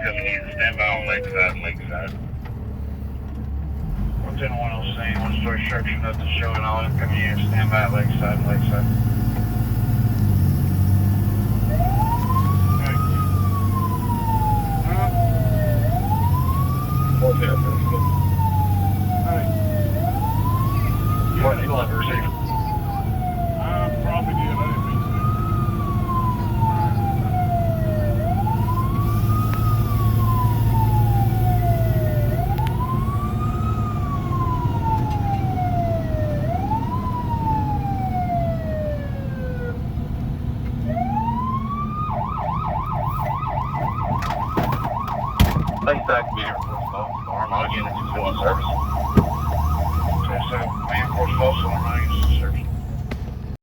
coming in. Stand by on Lakeside and Lakeside. 110-1 St. One-story structure, nothing showing on it. Coming in. Stand by at Lakeside and Lakeside. What's that? What do you want to receive? Probably did. I didn't mean to. Lakeside can be here for storm. All units is still in service. So, man, for false alarm, all units in service.